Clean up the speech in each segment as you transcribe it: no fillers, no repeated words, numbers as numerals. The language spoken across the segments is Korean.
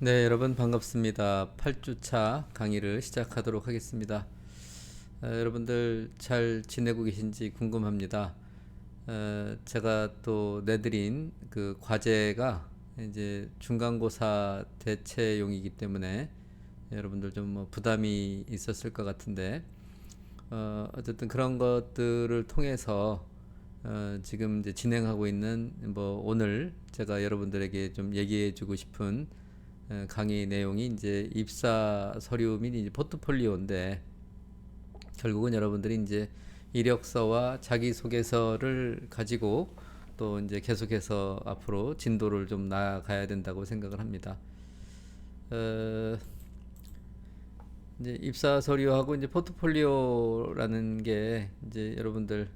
네, 여러분 반갑습니다. 8주차 강의를 시작하도록 하겠습니다. 여러분들 잘 지내고 계신지 궁금합니다. 제가 또 내드린 그 과제가 이제 중간고사 대체용이기 때문에 여러분들 좀 뭐 부담이 있었을 것 같은데, 어쨌든 그런 것들을 통해서 지금 이제 진행하고 있는 뭐 오늘 제가 여러분들에게 좀 얘기해주고 싶은 강의 내용이 이제 입사 서류 및 이제 포트폴리오인데, 결국은 여러분들이 이제 이력서와 자기소개서를 가지고 또 이제 계속해서 앞으로 진도를 좀 나아가야 된다고 생각을 합니다. 어, 이제 입사 서류하고 이제 포트폴리오라는 게 이제 여러분들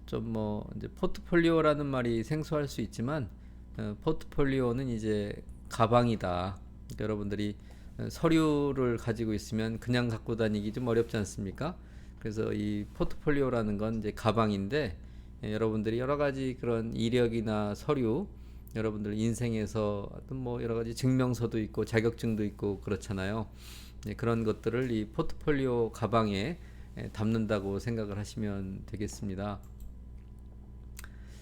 좀 뭐 이제 포트폴리오라는 말이 생소할 수 있지만, 포트폴리오는 이제 가방이다. 그러니까 여러분들이 서류를 가지고 있으면 그냥 갖고 다니기 좀 어렵지 않습니까? 그래서 이 포트폴리오라는 건 이제 가방인데, 여러분들이 여러 가지 그런 이력이나 서류, 여러분들 인생에서 어떤 뭐 여러 가지 증명서도 있고 자격증도 있고 그렇잖아요. 그런 것들을 이 포트폴리오 가방에 담는다고 생각을 하시면 되겠습니다.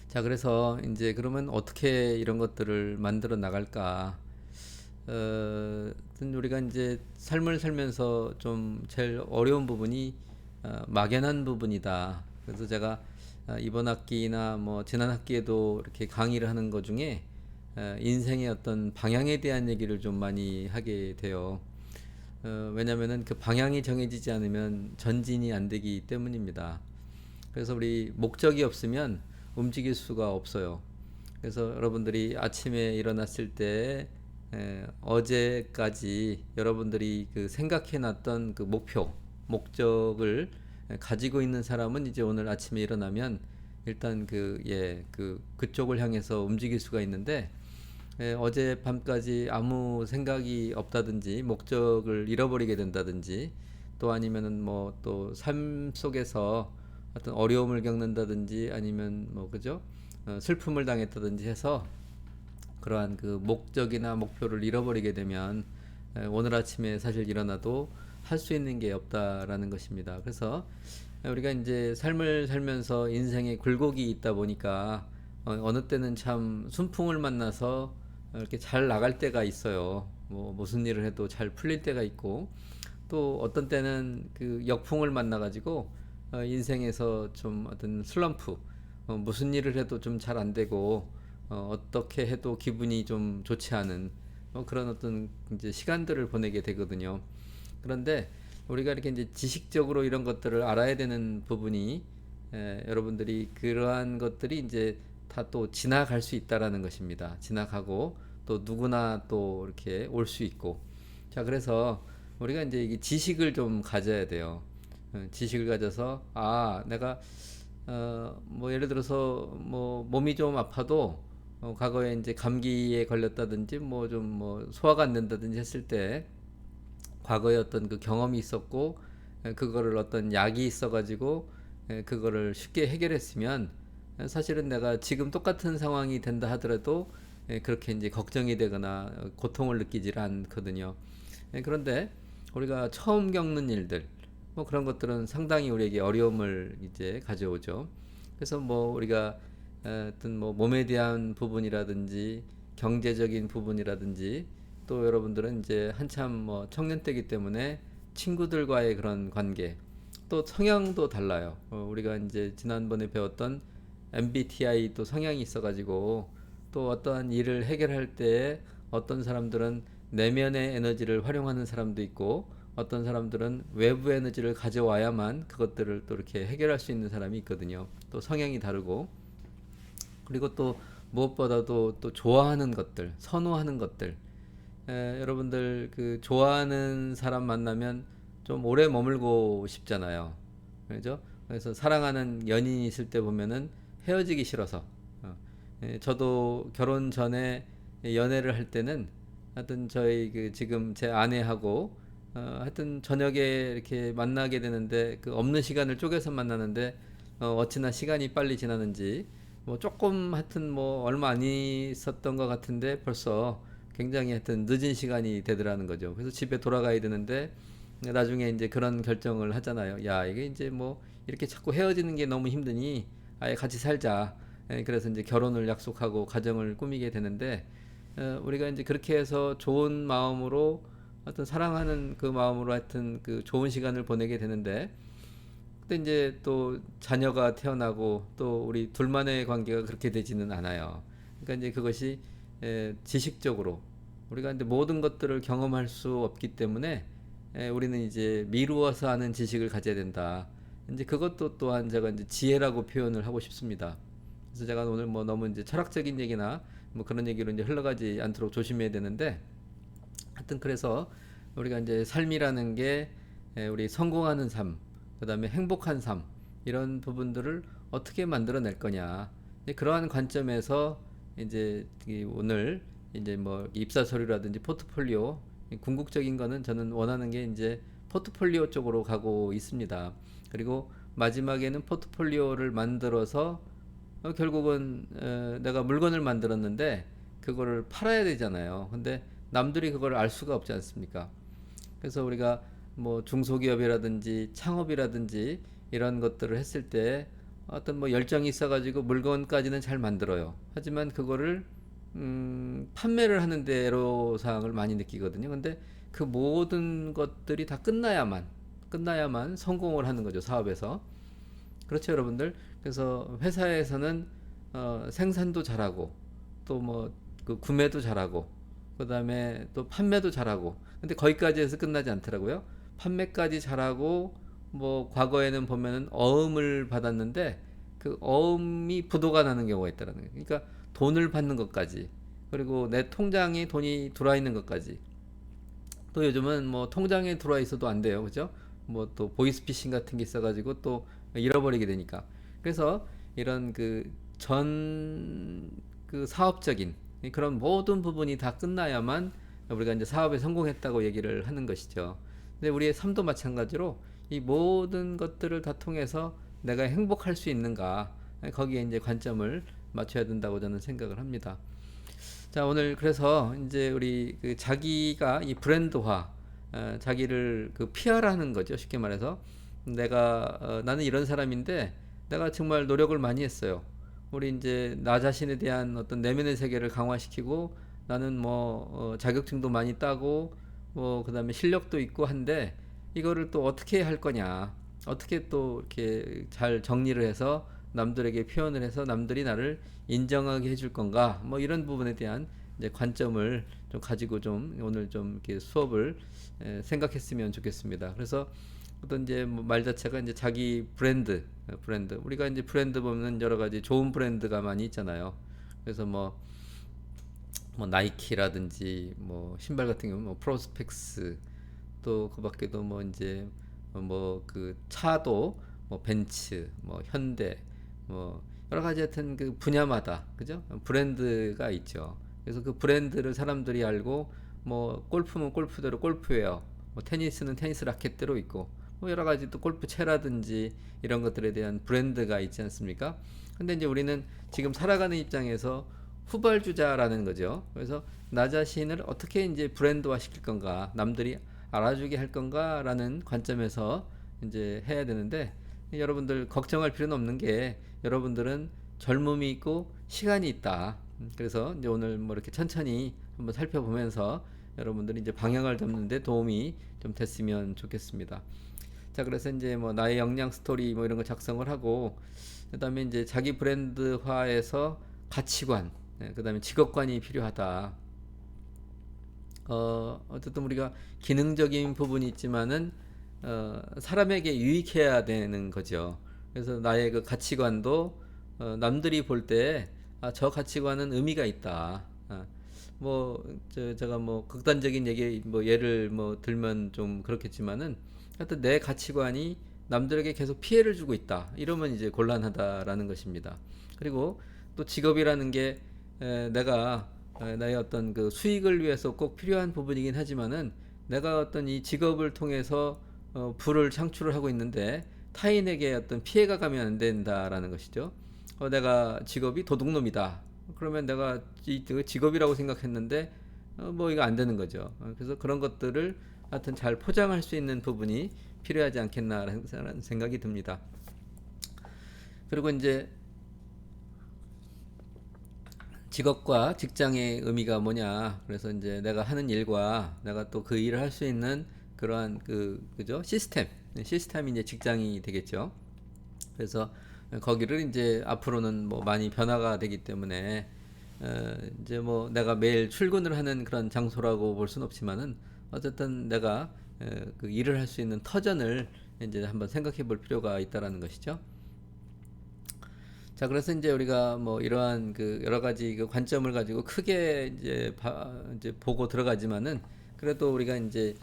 자, 그래서 이제 그러면 어떻게 이런 것들을 만들어 나갈까? 우리가 이제 삶을 살면서 좀 제일 어려운 부분이 막연한 부분이다. 그래서 제가 이번 학기나 뭐 지난 학기에도 이렇게 강의를 하는 것 중에 인생의 어떤 방향에 대한 얘기를 좀 많이 하게 돼요. 왜냐면은 그 방향이 정해지지 않으면 전진이 안 되기 때문입니다. 그래서 우리 목적이 없으면 움직일 수가 없어요. 그래서 여러분들이 아침에 일어났을 때 어제까지 여러분들이 그 생각해 놨던 그 목표, 목적을 가지고 있는 사람은 이제 오늘 아침에 일어나면 일단 그쪽을 향해서 움직일 수가 있는데, 어젯밤까지 아무 생각이 없다든지 목적을 잃어버리게 된다든지, 또 아니면은 뭐 또 삶 속에서 어떤 어려움을 겪는다든지 아니면 뭐 그죠, 슬픔을 당했다든지 해서 그러한 그 목적이나 목표를 잃어버리게 되면 오늘 아침에 사실 일어나도 할 수 있는 게 없다라는 것입니다. 그래서 우리가 이제 삶을 살면서 인생에 굴곡이 있다 보니까 어느 때는 참 순풍을 만나서 이렇게 잘 나갈 때가 있어요. 뭐 무슨 일을 해도 잘 풀릴 때가 있고, 또 어떤 때는 그 역풍을 만나가지고 인생에서 좀 어떤 슬럼프, 무슨 일을 해도 좀 잘 안 되고 어떻게 해도 기분이 좀 좋지 않은 그런 어떤 이제 시간들을 보내게 되거든요. 그런데 우리가 이렇게 이제 지식적으로 이런 것들을 알아야 되는 부분이, 여러분들이 그러한 것들이 이제 다 또 지나갈 수 있다라는 것입니다. 지나가고 또 누구나 또 이렇게 올 수 있고. 자, 그래서 우리가 이제 이 지식을 좀 가져야 돼요. 지식을 가져서 내가 뭐 예를 들어서 뭐 몸이 좀 아파도 과거에 이제 감기에 걸렸다든지 뭐 좀 뭐 소화가 안 된다든지 했을 때 과거에 어떤 그 경험이 있었고, 그거를 어떤 약이 있어가지고 그거를 쉽게 해결했으면 사실은 내가 지금 똑같은 상황이 된다 하더라도 그렇게 이제 걱정이 되거나 고통을 느끼질 않거든요. 그런데 우리가 처음 겪는 일들, 뭐 그런 것들은 상당히 우리에게 어려움을 이제 가져오죠. 그래서 뭐 우리가 어떤 뭐 몸에 대한 부분이라든지 경제적인 부분이라든지, 또 여러분들은 이제 한참 뭐 청년 때기 때문에 친구들과의 그런 관계, 또 성향도 달라요. 우리가 이제 지난번에 배웠던 MBTI 또 성향이 있어가지고, 또 어떠한 일을 해결할 때 어떤 사람들은 내면의 에너지를 활용하는 사람도 있고, 어떤 사람들은 외부 에너지를 가져와야만 그것들을 또 이렇게 해결할 수 있는 사람이 있거든요. 또 성향이 다르고, 그리고 또 무엇보다도 또 좋아하는 것들, 선호하는 것들, 여러분들 그 좋아하는 사람 만나면 좀 오래 머물고 싶잖아요. 그죠? 그래서 사랑하는 연인이 있을 때 보면은 헤어지기 싫어서, 저도 결혼 전에 연애를 할 때는 하여튼 저희 그 지금 제 아내하고 하여튼 저녁에 이렇게 만나게 되는데, 그 없는 시간을 쪼개서 만나는데 어찌나 시간이 빨리 지나는지, 뭐 조금 하여튼 뭐 얼마 안 있었던 것 같은데 벌써 굉장히 하여튼 늦은 시간이 되더라는 거죠. 그래서 집에 돌아가야 되는데 나중에 이제 그런 결정을 하잖아요. 야, 이게 이제 뭐 이렇게 자꾸 헤어지는 게 너무 힘드니 아예 같이 살자. 그래서 이제 결혼을 약속하고 가정을 꾸미게 되는데 우리가 이제 그렇게 해서 좋은 마음으로 어떤 사랑하는 그 마음으로 하여튼 그 좋은 시간을 보내게 되는데 근데 이제 또 자녀가 태어나고 또 우리 둘만의 관계가 그렇게 되지는 않아요. 그러니까 이제 그것이 지식적으로 우리가 이제 모든 것들을 경험할 수 없기 때문에 우리는 이제 미루어서 하는 지식을 가져야 된다. 이제 그것도 또한 제가 이제 지혜라고 표현을 하고 싶습니다. 그래서 제가 오늘 뭐 너무 이제 철학적인 얘기나 뭐 그런 얘기로 이제 흘러가지 않도록 조심해야 되는데 하여튼 그래서 우리가 이제 삶이라는 게 우리 성공하는 삶, 그다음에 행복한 삶 이런 부분들을 어떻게 만들어낼 거냐. 그러한 관점에서 이제 오늘 이제 뭐 입사 서류라든지 포트폴리오 궁극적인 거는 저는 원하는 게 이제 포트폴리오 쪽으로 가고 있습니다. 그리고 마지막에는 포트폴리오를 만들어서 결국은 내가 물건을 만들었는데 그거를 팔아야 되잖아요. 근데 남들이 그걸 알 수가 없지 않습니까? 그래서 우리가 뭐 중소기업이라든지 창업이라든지 이런 것들을 했을 때 어떤 뭐 열정이 있어가지고 물건까지는 잘 만들어요. 하지만 그거를 판매를 하는데 애로사항을 많이 느끼거든요. 근데 그 모든 것들이 다 끝나야만 성공을 하는 거죠, 사업에서. 그렇죠, 여러분들. 그래서 회사에서는 생산도 잘하고 또 뭐 그 구매도 잘하고 그다음에 또 판매도 잘하고 근데 거기까지 해서 끝나지 않더라고요. 판매까지 잘하고 뭐 과거에는 보면은 어음을 받았는데 그 어음이 부도가 나는 경우가 있다라는 거예요. 그러니까 돈을 받는 것까지 그리고 내 통장에 돈이 들어와 있는 것까지 또 요즘은 뭐 통장에 들어와 있어도 안 돼요. 그죠? 뭐 또 보이스피싱 같은 게 있어가지고 또 잃어버리게 되니까. 그래서 이런 그 전 그 사업적인 그런 모든 부분이 다 끝나야만 우리가 이제 사업에 성공했다고 얘기를 하는 것이죠. 근데 우리의 삶도 마찬가지로 이 모든 것들을 다 통해서 내가 행복할 수 있는가 거기에 이제 관점을 맞춰야 된다고 저는 생각을 합니다. 자, 오늘 그래서 이제 우리 그 자기가 이 브랜드화, 자기를 그 PR하는 거죠. 쉽게 말해서 내가 나는 이런 사람인데 내가 정말 노력을 많이 했어요. 우리 이제 나 자신에 대한 어떤 내면의 세계를 강화시키고 나는 뭐 자격증도 많이 따고 뭐 그다음에 실력도 있고 한데 이거를 또 어떻게 할 거냐? 어떻게 또 이렇게 잘 정리를 해서 남들에게 표현을 해서 남들이 나를 인정하게 해줄 건가? 뭐 이런 부분에 대한 이제 관점을 좀 가지고 좀 오늘 좀 이렇게 수업을 생각했으면 좋겠습니다. 그래서 어떤 이제 뭐말 자체가 이제 자기 브랜드 우리가 이제 브랜드 보면 여러 가지 좋은 브랜드가 많이 있잖아요. 그래서 뭐 나이키라든지 뭐 신발 같은 경우 뭐 프로스펙스 또 그밖에도 뭐 이제 뭐 그 차도 뭐 벤츠 뭐 현대 뭐 여러 가지 하여튼 그 분야마다 그죠 브랜드가 있죠. 그래서 그 브랜드를 사람들이 알고 뭐 골프면 골프대로 골프웨어 뭐 테니스는 테니스 라켓대로 있고 뭐 여러 가지 또 골프채라든지 이런 것들에 대한 브랜드가 있지 않습니까? 근데 이제 우리는 지금 살아가는 입장에서 후발주자라는 거죠. 그래서 나 자신을 어떻게 이제 브랜드화 시킬 건가, 남들이 알아주게 할 건가라는 관점에서 이제 해야 되는데 여러분들 걱정할 필요는 없는 게 여러분들은 젊음이 있고 시간이 있다. 그래서 이제 오늘 뭐 이렇게 천천히 한번 살펴보면서 여러분들이 이제 방향을 잡는데 도움이 좀 됐으면 좋겠습니다. 자, 그래서 이제 뭐 나의 역량 스토리 뭐 이런 거 작성을 하고 그다음에 이제 자기 브랜드화에서 가치관, 그다음에 직업관이 필요하다. 어쨌든 우리가 기능적인 부분이 있지만은 사람에게 유익해야 되는 거죠. 그래서 나의 그 가치관도 남들이 볼 때 저 가치관은 의미가 있다. 제가 뭐 극단적인 얘기 뭐 예를 뭐 들면 좀 그렇겠지만은 하여튼 내 가치관이 남들에게 계속 피해를 주고 있다. 이러면 이제 곤란하다라는 것입니다. 그리고 또 직업이라는 게 내가 나의 어떤 그 수익을 위해서 꼭 필요한 부분이긴 하지만은 내가 어떤 이 직업을 통해서 부를 창출을 하고 있는데 타인에게 어떤 피해가 가면 안 된다라는 것이죠. 내가 직업이 도둑놈이다. 그러면 내가 이 직업이라고 생각했는데 뭐 이거 안 되는 거죠. 그래서 그런 것들을 하여튼 잘 포장할 수 있는 부분이 필요하지 않겠나라는 생각이 듭니다. 그리고 이제 직업과 직장의 의미가 뭐냐. 그래서 이제 내가 하는 일과 내가 또 그 일을 할 수 있는 그러한 그죠? 시스템이 이제 직장이 되겠죠. 그래서 거기를 이제 앞으로는 뭐 많이 변화가 되기 때문에 이제 뭐 내가 매일 출근을 하는 그런 장소라고 볼 수는 없지만은 어쨌든 내가 그 일을 할 수 있는 터전을 이제 한번 생각해 볼 필요가 있다라는 것이죠. 자, 그래서 이제 우리가 뭐 이러한 그 여러 가지 그 관점을 가지고 크게 이제 보고 들어가지만은 그래도 우리가 이제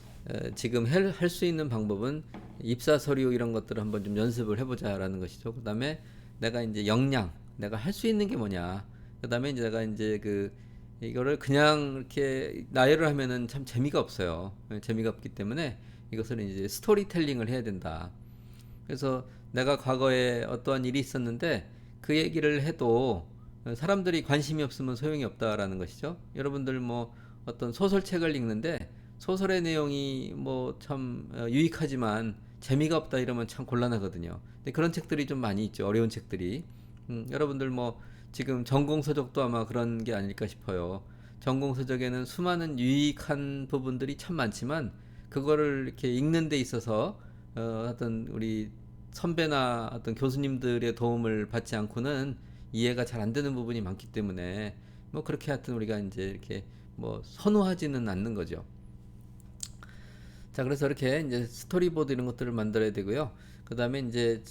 지금 할 수 있는 방법은 입사 서류 이런 것들을 한번 좀 연습을 해보자라는 것이죠. 그다음에 내가 이제 역량, 내가 할 수 있는 게 뭐냐. 그다음에 이제 내가 이제 이거를 그냥 이렇게 나열을 하면은 참 재미가 없어요. 재미가 없기 때문에 이것을 이제 스토리텔링을 해야 된다. 그래서 내가 과거에 어떠한 일이 있었는데 그 얘기를 해도 사람들이 관심이 없으면 소용이 없다라는 것이죠. 여러분들 뭐 어떤 소설책을 읽는데 소설의 내용이 뭐 참 유익하지만 재미가 없다 이러면 참 곤란하거든요. 근데 그런 책들이 좀 많이 있죠. 어려운 책들이. 여러분들 뭐 지금 전공서적도 아마 그런 게 아닐까 싶어요. 전공서적에는 수많은 유익한 부분들이 참 많지만 그거를 이렇게 읽는 데 있어서 어떤 우리 선배나 어떤 교수님들의 도움을 받지 않고는 이해가 잘 안 되는 부분이 많기 때문에 뭐 그렇게 하여튼 우리가 이제 이렇게 뭐 선호하지는 않는 거죠. 자, 그래서 이렇게 이제 스토리보드 이런 것들을 만들어야 되고요. 그 다음에 이제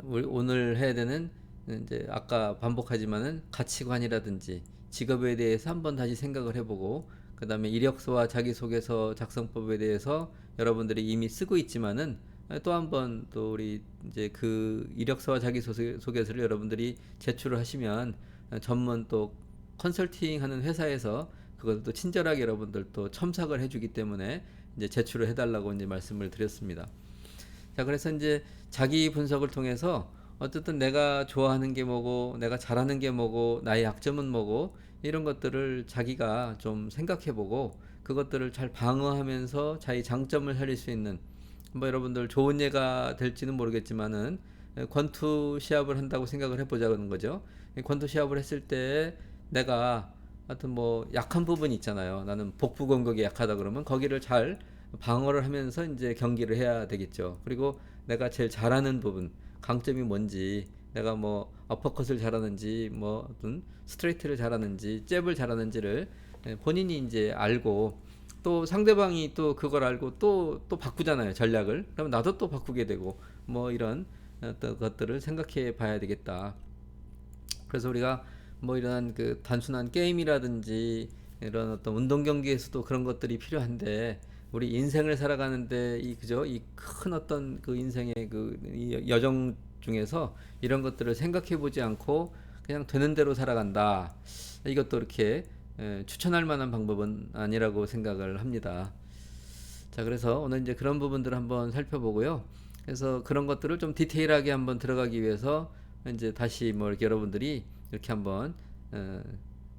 오늘 해야 되는 이제 아까 반복하지만은 가치관이라든지 직업에 대해서 한번 다시 생각을 해보고 그 다음에 이력서와 자기소개서 작성법에 대해서 여러분들이 이미 쓰고 있지만은 또 한번 또 우리 이제 그 이력서와 자기소개서를 여러분들이 제출을 하시면 전문 또 컨설팅 하는 회사에서 그것을 또 친절하게 여러분들 또 첨삭을 해주기 때문에 이제 제출을 해달라고 이제 말씀을 드렸습니다. 자, 그래서 이제 자기 분석을 통해서 어쨌든 내가 좋아하는 게 뭐고, 내가 잘하는 게 뭐고, 나의 약점은 뭐고, 이런 것들을 자기가 좀 생각해보고, 그것들을 잘 방어하면서 자기 장점을 살릴 수 있는, 뭐 여러분들 좋은 예가 될지는 모르겠지만은, 권투 시합을 한다고 생각을 해보자는 거죠. 권투 시합을 했을 때 내가 하여튼 뭐 약한 부분이 있잖아요. 나는 복부 공격이 약하다 그러면 거기를 잘 방어를 하면서 이제 경기를 해야 되겠죠. 그리고 내가 제일 잘하는 부분, 강점이 뭔지, 내가 뭐 어퍼컷을 잘하는지, 뭐 어떤 스트레이트를 잘하는지, 잽을 잘하는지를 본인이 이제 알고 또 상대방이 또 그걸 알고 또 바꾸잖아요, 전략을. 그러면 나도 또 바꾸게 되고 뭐 이런 어떤 것들을 생각해 봐야 되겠다. 그래서 우리가 뭐 이런 그 단순한 게임이라든지 이런 어떤 운동 경기에서도 그런 것들이 필요한데 우리 인생을 살아가는데 이 그죠 이 큰 어떤 그 인생의 이 여정 중에서 이런 것들을 생각해 보지 않고 그냥 되는 대로 살아간다. 이것도 이렇게 추천할 만한 방법은 아니라고 생각을 합니다. 자, 그래서 오늘 이제 그런 부분들을 한번 살펴보고요. 그래서 그런 것들을 좀 디테일하게 한번 들어가기 위해서 이제 다시 뭐 이렇게 여러분들이 이렇게 한번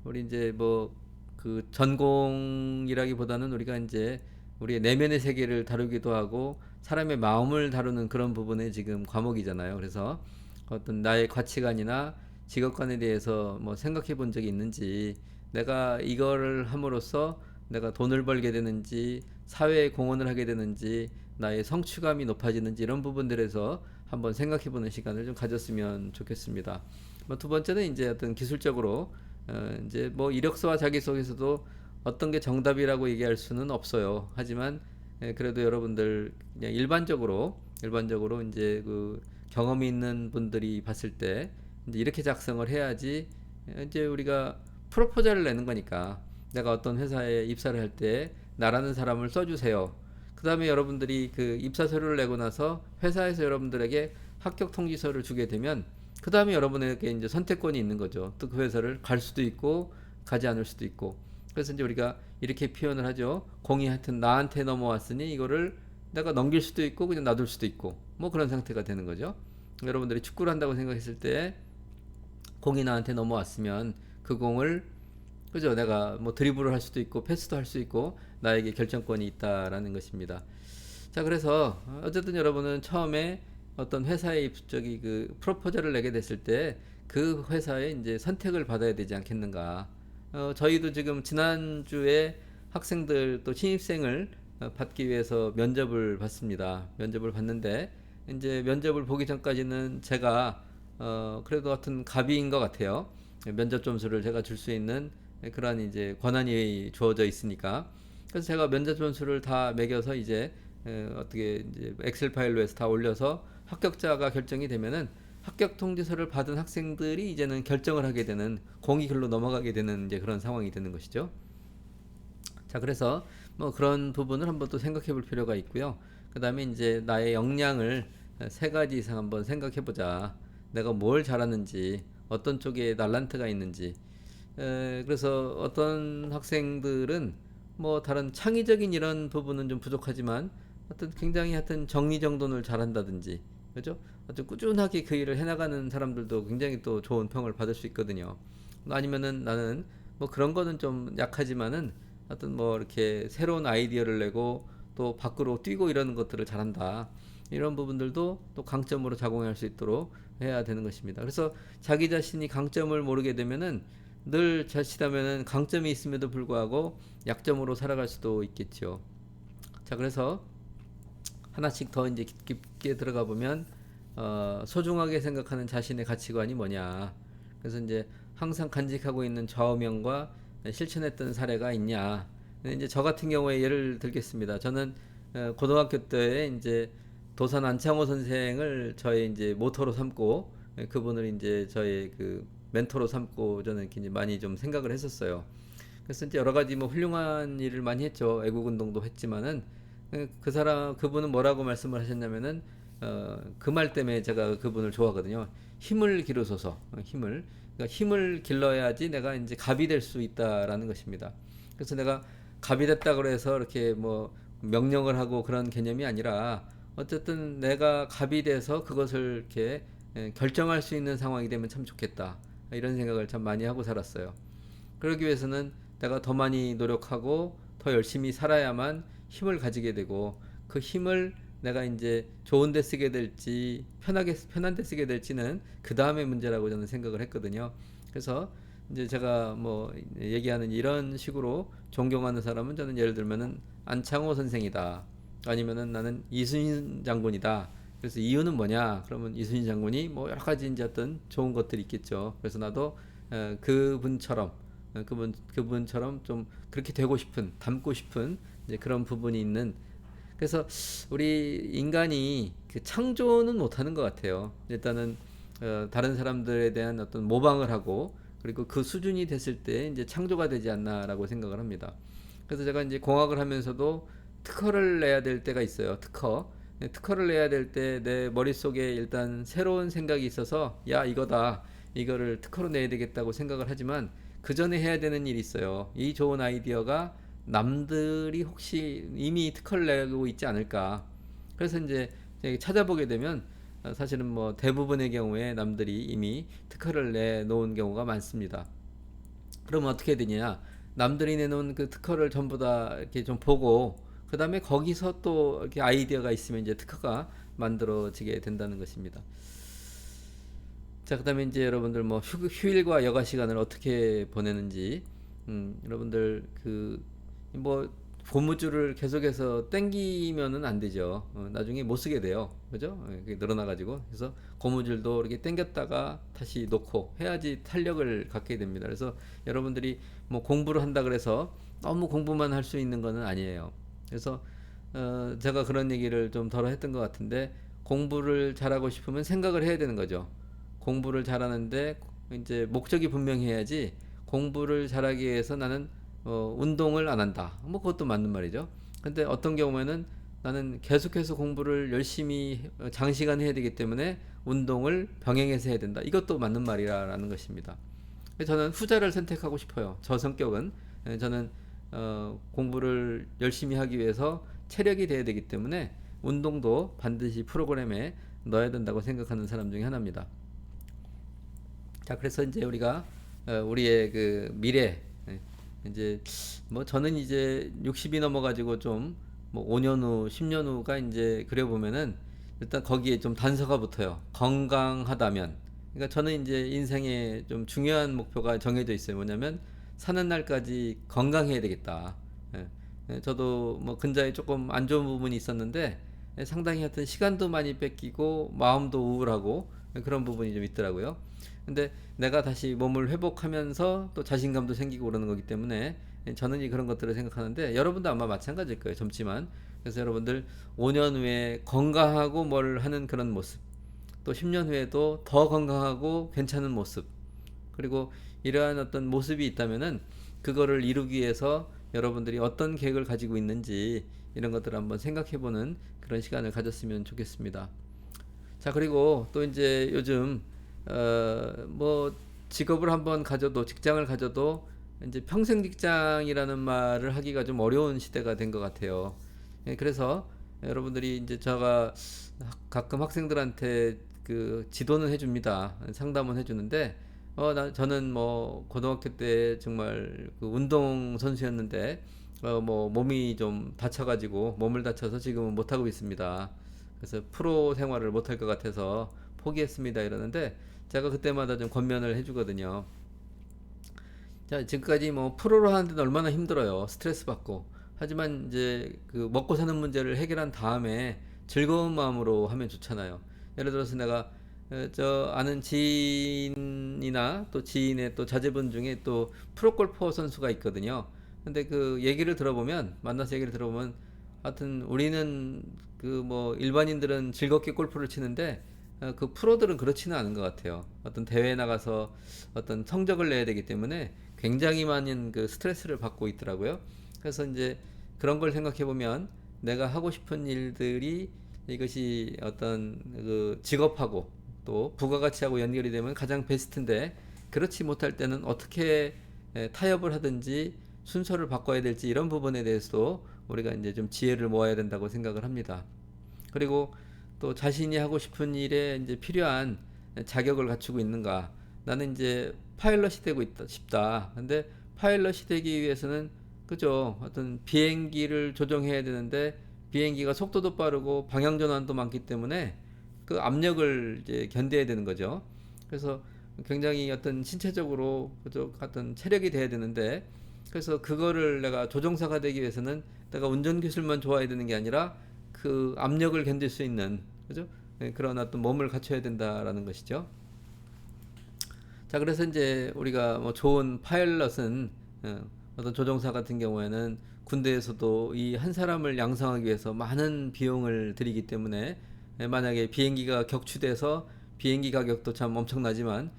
우리 이제 뭐 그 전공이라기보다는 우리가 이제 우리의 내면의 세계를 다루기도 하고 사람의 마음을 다루는 그런 부분의 지금 과목이잖아요. 그래서 어떤 나의 가치관이나 직업관에 대해서 뭐 생각해 본 적이 있는지, 내가 이거를 함으로써 내가 돈을 벌게 되는지, 사회에 공헌을 하게 되는지, 나의 성취감이 높아지는지 이런 부분들에서 한번 생각해 보는 시간을 좀 가졌으면 좋겠습니다. 뭐 두 번째는 이제 어떤 기술적으로 이제 뭐 이력서와 자기소개서도 어떤 게 정답이라고 얘기할 수는 없어요. 하지만 그래도 여러분들 그냥 일반적으로 이제 그 경험이 있는 분들이 봤을 때 이제 이렇게 작성을 해야지 이제 우리가 프로포즈를 내는 거니까 내가 어떤 회사에 입사를 할 때 나라는 사람을 써주세요. 그 다음에 여러분들이 그 입사 서류를 내고 나서 회사에서 여러분들에게 합격 통지서를 주게 되면 그 다음에 여러분에게 이제 선택권이 있는 거죠. 또 그 회사를 갈 수도 있고 가지 않을 수도 있고. 그래서 이제 우리가 이렇게 표현을 하죠. 공이 하여튼 나한테 넘어왔으니 이거를 내가 넘길 수도 있고 그냥 놔둘 수도 있고 뭐 그런 상태가 되는 거죠. 여러분들이 축구를 한다고 생각했을 때 공이 나한테 넘어왔으면 그 공을 그죠? 내가 뭐 드리블을 할 수도 있고 패스도 할 수 있고 나에게 결정권이 있다라는 것입니다. 자, 그래서 어쨌든 여러분은 처음에 어떤 회사에 저기 그 프로포즈를 내게 됐을 때 그 회사에 이제 선택을 받아야 되지 않겠는가? 저희도 지금 지난주에 학생들 또 신입생을 받기 위해서 면접을 봤습니다. 면접을 봤는데 이제 면접을 보기 전까지는 제가 그래도 하여튼 갑이인 것 같아요. 면접 점수를 제가 줄 수 있는 그러한 이제 권한이 주어져 있으니까. 그래서 제가 면접 점수를 다 매겨서 이제 어떻게 이제 엑셀 파일로 해서 다 올려서 합격자가 결정이 되면은 합격 통지서를 받은 학생들이 이제는 결정을 하게 되는 공익으로 넘어가게 되는 이제 그런 상황이 되는 것이죠. 자, 그래서 뭐 그런 부분을 한번 또 생각해 볼 필요가 있고요. 그 다음에 이제 나의 역량을 세 가지 이상 한번 생각해 보자. 내가 뭘 잘하는지, 어떤 쪽에 날란트가 있는지. 그래서 어떤 학생들은 뭐 다른 창의적인 이런 부분은 좀 부족하지만 어떤 굉장히 하여튼 정리정돈을 잘한다든지, 그죠? 아주 꾸준하게 그 일을 해나가는 사람들도 굉장히 또 좋은 평을 받을 수 있거든요. 아니면은 나는 뭐 그런 거는 좀 약하지만은 어떤 뭐 이렇게 새로운 아이디어를 내고 또 밖으로 뛰고 이러는 것들을 잘한다. 이런 부분들도 또 강점으로 작용할 수 있도록 해야 되는 것입니다. 그래서 자기 자신이 강점을 모르게 되면은 늘 자칫하면은 강점이 있음에도 불구하고 약점으로 살아갈 수도 있겠죠. 자, 그래서 하나씩 더 이제 깊게 들어가 보면 소중하게 생각하는 자신의 가치관이 뭐냐. 그래서 이제 항상 간직하고 있는 좌우명과 실천했던 사례가 있냐. 이제 저 같은 경우에 예를 들겠습니다. 저는 고등학교 때 이제 도산 안창호 선생을 저의 이제 모토로 삼고 그분을 이제 저의 그 멘토로 삼고 저는 이렇게 많이 좀 생각을 했었어요. 그래서 이제 여러 가지 뭐 훌륭한 일을 많이 했죠. 애국 운동도 했지만은 그 사람 그분은 뭐라고 말씀을 하셨냐면은 그 말 때문에 제가 그분을 좋아하거든요. 힘을 기르소서. 힘을. 그러니까 힘을 길러야지 내가 이제 갑이 될 수 있다라는 것입니다. 그래서 내가 갑이 됐다 그래서 이렇게 뭐 명령을 하고 그런 개념이 아니라 어쨌든 내가 갑이 돼서 그것을 이렇게 결정할 수 있는 상황이 되면 참 좋겠다. 이런 생각을 참 많이 하고 살았어요. 그러기 위해서는 내가 더 많이 노력하고 더 열심히 살아야만 힘을 가지게 되고 그 힘을 내가 이제 좋은 데 쓰게 될지 편한 데 쓰게 될지는 그 다음의 문제라고 저는 생각을 했거든요. 그래서 이제 제가 뭐 얘기하는 이런 식으로 존경하는 사람은 저는 예를 들면은 안창호 선생이다. 아니면은 나는 이순신 장군이다. 그래서 이유는 뭐냐? 그러면 이순신 장군이 뭐 여러 가지 이제 어떤 좋은 것들이 있겠죠. 그래서 나도 그분처럼 그분처럼 좀 그렇게 되고 싶은 닮고 싶은 이제 그런 부분이 있는. 그래서 우리 인간이 그 창조는 못하는 것 같아요. 일단은 다른 사람들에 대한 어떤 모방을 하고 그리고 그 수준이 됐을 때 이제 창조가 되지 않나라고 생각을 합니다. 그래서 제가 이제 공학을 하면서도 특허를 내야 될 때가 있어요. 특허를 내야 될 때 내 머릿속에 일단 새로운 생각이 있어서 야 이거다 이거를 특허로 내야 되겠다고 생각을 하지만 그 전에 해야 되는 일이 있어요. 이 좋은 아이디어가 남들이 혹시 이미 특허를 내고 있지 않을까. 그래서 이제 찾아보게 되면 사실은 뭐 대부분의 경우에 남들이 이미 특허를 내놓은 경우가 많습니다. 그러면 어떻게 되냐? 남들이 내놓은 그 특허를 전부 다 이렇게 좀 보고 그 다음에 거기서 또 이렇게 아이디어가 있으면 이제 특허가 만들어지게 된다는 것입니다. 자, 그다음에 이제 여러분들 뭐 휴일과 여가 시간을 어떻게 보내는지, 여러분들 그 뭐 고무줄을 계속해서 땡기면은 안 되죠. 나중에 못 쓰게 돼요. 그죠? 그게 늘어나가지고 그래서 고무줄도 이렇게 땡겼다가 다시 놓고 해야지 탄력을 갖게 됩니다. 그래서 여러분들이 뭐 공부를 한다 그래서 너무 공부만 할 수 있는 거는 아니에요. 그래서 제가 그런 얘기를 좀 덜어 했던 것 같은데 공부를 잘하고 싶으면 생각을 해야 되는 거죠. 공부를 잘하는데 이제 목적이 분명해야지 공부를 잘하기 위해서 나는 운동을 안 한다. 뭐 그것도 맞는 말이죠. 근데 어떤 경우에는 나는 계속해서 공부를 열심히 장시간 해야 되기 때문에 운동을 병행해서 해야 된다. 이것도 맞는 말이라는 것입니다. 저는 후자를 선택하고 싶어요. 저 성격은 저는 공부를 열심히 하기 위해서 체력이 돼야 되기 때문에 운동도 반드시 프로그램에 넣어야 된다고 생각하는 사람 중에 하나입니다. 자, 그래서 이제 우리가 우리의 그 미래 이제 뭐 저는 이제 60이 넘어가지고 좀 뭐 5년 후, 10년 후가 이제 그려 보면은 일단 거기에 좀 단서가 붙어요. 건강하다면. 그러니까 저는 이제 인생에 좀 중요한 목표가 정해져 있어요. 뭐냐면 사는 날까지 건강해야 되겠다. 예. 저도 뭐 근자에 조금 안 좋은 부분이 있었는데 상당히 하여튼 시간도 많이 뺏기고 마음도 우울하고 그런 부분이 좀 있더라고요. 근데 내가 다시 몸을 회복하면서 또 자신감도 생기고 그러는 거기 때문에 저는 이 그런 것들을 생각하는데 여러분도 아마 마찬가지일 거예요. 젊지만. 그래서 여러분들 5년 후에 건강하고 뭘 하는 그런 모습, 또 10년 후에도 더 건강하고 괜찮은 모습, 그리고 이러한 어떤 모습이 있다면은 그거를 이루기 위해서 여러분들이 어떤 계획을 가지고 있는지 이런 것들을 한번 생각해보는 그런 시간을 가졌으면 좋겠습니다. 자, 그리고 또 이제 요즘 뭐 직업을 한번 가져도 직장을 가져도 이제 평생 직장이라는 말을 하기가 좀 어려운 시대가 된 것 같아요. 그래서 여러분들이 이제 제가 가끔 학생들한테 그 지도는 해줍니다. 상담은 해주는데 저는 뭐 고등학교 때 정말 그 운동 선수였는데 뭐 몸이 좀 다쳐가지고 몸을 다쳐서 지금은 못 하고 있습니다. 그래서 프로 생활을 못 할 것 같아서 포기했습니다 이러는데 제가 그때마다 좀 권면을 해주거든요. 자, 지금까지 뭐 프로로 하는데도 얼마나 힘들어요. 스트레스 받고. 하지만 이제 그 먹고 사는 문제를 해결한 다음에 즐거운 마음으로 하면 좋잖아요. 예를 들어서 내가 저 아는 지인이나 또 지인의 또 자제분 중에 또 프로골퍼 선수가 있거든요. 근데 그 얘기를 들어보면 만나서 얘기를 들어보면 하여튼 우리는 그 뭐 일반인들은 즐겁게 골프를 치는데 그 프로들은 그렇지는 않은 것 같아요. 어떤 대회에 나가서 어떤 성적을 내야 되기 때문에 굉장히 많은 그 스트레스를 받고 있더라고요. 그래서 이제 그런 걸 생각해 보면 내가 하고 싶은 일들이 이것이 어떤 그 직업하고 또 부가가치하고 연결이 되면 가장 베스트인데 그렇지 못할 때는 어떻게 타협을 하든지 순서를 바꿔야 될지 이런 부분에 대해서도 우리가 이제 좀 지혜를 모아야 된다고 생각을 합니다. 그리고 또 자신이 하고 싶은 일에 이제 필요한 자격을 갖추고 있는가. 나는 이제 파일럿이 되고 있다, 싶다. 근데 파일럿이 되기 위해서는 그죠. 어떤 비행기를 조종해야 되는데 비행기가 속도도 빠르고 방향 전환도 많기 때문에 그 압력을 이제 견뎌야 되는 거죠. 그래서 굉장히 어떤 신체적으로 그죠. 어떤 체력이 돼야 되는데 그래서 그거를 내가 조종사가 되기 위해서는 내가 운전 기술만 좋아야 되는 게 아니라 그 압력을 견딜 수 있는 그죠? 그런 어떤 몸을 갖춰야 된다라는 것이죠. 자, 그래서 이제 우리가 뭐 좋은 파일럿은 어떤 조종사 같은 경우에는 군대에서도 이 한 사람을 양성하기 위해서 많은 비용을 들이기 때문에 만약에 비행기가 격추돼서 비행기 가격도 참 엄청나지만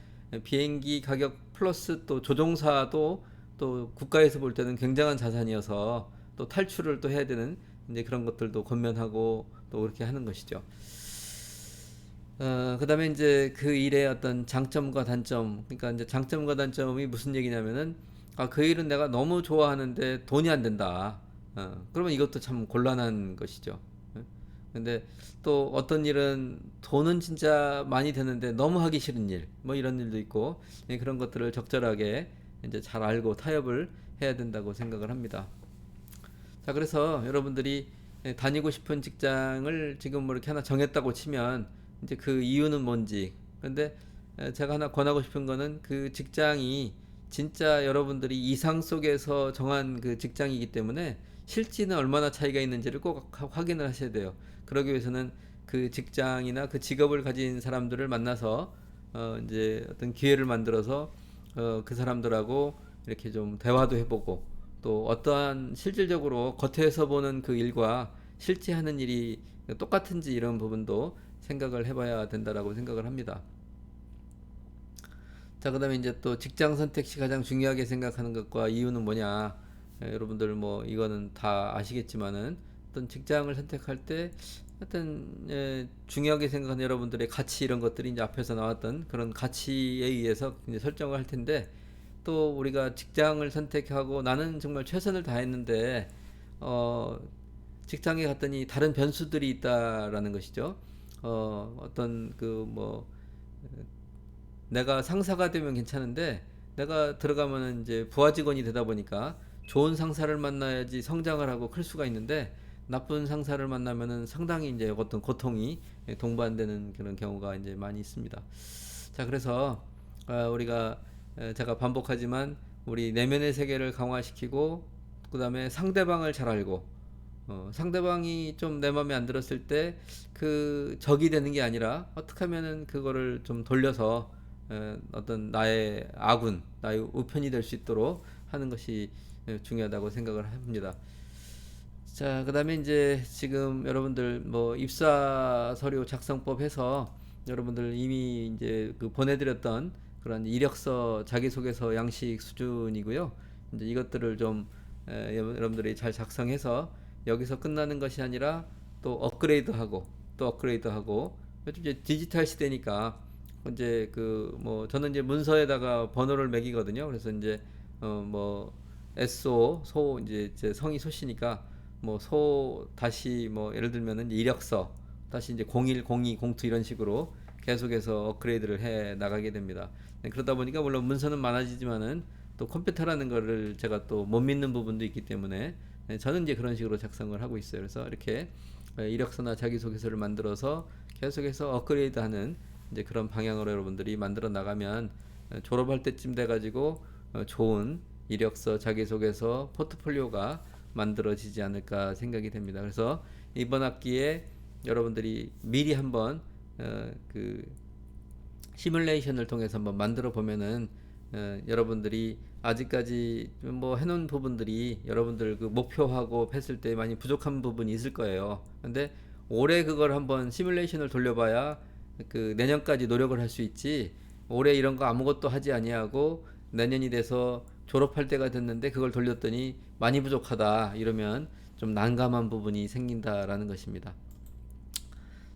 비행기 가격 플러스 또 조종사도 또 국가에서 볼 때는 굉장한 자산이어서 또 탈출을 또 해야 되는 이제 그런 것들도 권면하고 또 그렇게 하는 것이죠. 그다음에 이제 그 일의 어떤 장점과 단점, 그러니까 이제 장점과 단점이 무슨 얘기냐면은 그 일은 내가 너무 좋아하는데 돈이 안 된다. 그러면 이것도 참 곤란한 것이죠. 근데 또 어떤 일은 돈은 진짜 많이 되는데 너무 하기 싫은 일, 뭐 이런 일도 있고 그런 것들을 적절하게 이제 잘 알고 타협을 해야 된다고 생각을 합니다. 자, 그래서 여러분들이 다니고 싶은 직장을 지금 뭐 이렇게 하나 정했다고 치면 이제 그 이유는 뭔지. 근데 제가 하나 권하고 싶은 거는 그 직장이 진짜 여러분들이 이상 속에서 정한 그 직장이기 때문에 실지는 얼마나 차이가 있는지를 꼭 확인을 하셔야 돼요. 그러기 위해서는 그 직장이나 그 직업을 가진 사람들을 만나서 이제 어떤 기회를 만들어서 그 사람들하고 이렇게 좀 대화도 해보고 또 어떠한 실질적으로 겉에서 보는 그 일과 실제 하는 일이 똑같은지 이런 부분도 생각을 해봐야 된다라고 생각을 합니다. 자, 그다음에 이제 또 직장 선택 시 가장 중요하게 생각하는 것과 이유는 뭐냐? 여러분들 뭐 이거는 다 아시겠지만은 어떤 직장을 선택할 때 어떤 중요하게 생각하는 여러분들의 가치 이런 것들이 이제 앞에서 나왔던 그런 가치에 의해서 이제 설정을 할 텐데 또 우리가 직장을 선택하고 나는 정말 최선을 다했는데 어, 직장에 갔더니 다른 변수들이 있다라는 것이죠. 어떤 그 뭐 내가 상사가 되면 괜찮은데 내가 들어가면은 이제 부하 직원이 되다 보니까 좋은 상사를 만나야지 성장을 하고 클 수가 있는데 나쁜 상사를 만나면은 상당히 이제 어떤 고통이 동반되는 그런 경우가 이제 많이 있습니다. 자, 그래서 우리가 제가 반복하지만 우리 내면의 세계를 강화시키고 그다음에 상대방을 잘 알고 상대방이 좀 내 마음에 안 들었을 때 그 적이 되는 게 아니라 어떻게 하면은 그거를 좀 돌려서 어떤 나의 아군, 나의 우편이 될 수 있도록 하는 것이 중요하다고 생각을 합니다. 자, 그다음에 이제 지금 여러분들 뭐 입사 서류 작성법 해서 여러분들 이미 이제 그 보내드렸던 그런 이력서, 자기소개서 양식 수준이고요. 이제 이것들을 좀 여러분들이 잘 작성해서 여기서 끝나는 것이 아니라 또 업그레이드하고 또 업그레이드하고 요즘 이제 디지털 시대니까 이제 그 뭐 저는 이제 문서에다가 번호를 매기거든요. 그래서 이제 뭐 SO 소 이제 제 성이 소시니까 뭐 소 다시 뭐 예를 들면은 이력서 다시 이제 01, 02, 02 이런 식으로 계속해서 업그레이드를 해 나가게 됩니다. 네, 그러다 보니까 물론 문서는 많아지지만은 또 컴퓨터라는 거를 제가 또 못 믿는 부분도 있기 때문에 저는 이제 그런 식으로 작성을 하고 있어요. 그래서 이렇게 이력서나 자기소개서를 만들어서 계속해서 업그레이드하는 이제 그런 방향으로 여러분들이 만들어 나가면 졸업할 때쯤 돼가지고 좋은 이력서, 자기소개서, 포트폴리오가 만들어지지 않을까 생각이 됩니다. 그래서 이번 학기에 여러분들이 미리 한번 그 시뮬레이션을 통해서 한번 만들어 보면은 여러분들이 아직까지 뭐 해놓은 부분들이 여러분들 그 목표하고 했을 때 많이 부족한 부분이 있을 거예요. 근데 올해 그걸 한번 시뮬레이션을 돌려봐야 그 내년까지 노력을 할 수 있지. 올해 이런 거 아무것도 하지 아니하고 내년이 돼서 졸업할 때가 됐는데 그걸 돌렸더니 많이 부족하다 이러면 좀 난감한 부분이 생긴다라는 것입니다.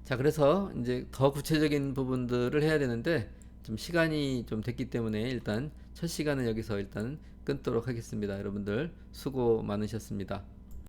자, 그래서 이제 더 구체적인 부분들을 해야 되는데 좀 시간이 좀 됐기 때문에 일단 첫 시간은 여기서 일단 끊도록 하겠습니다. 여러분들 수고 많으셨습니다.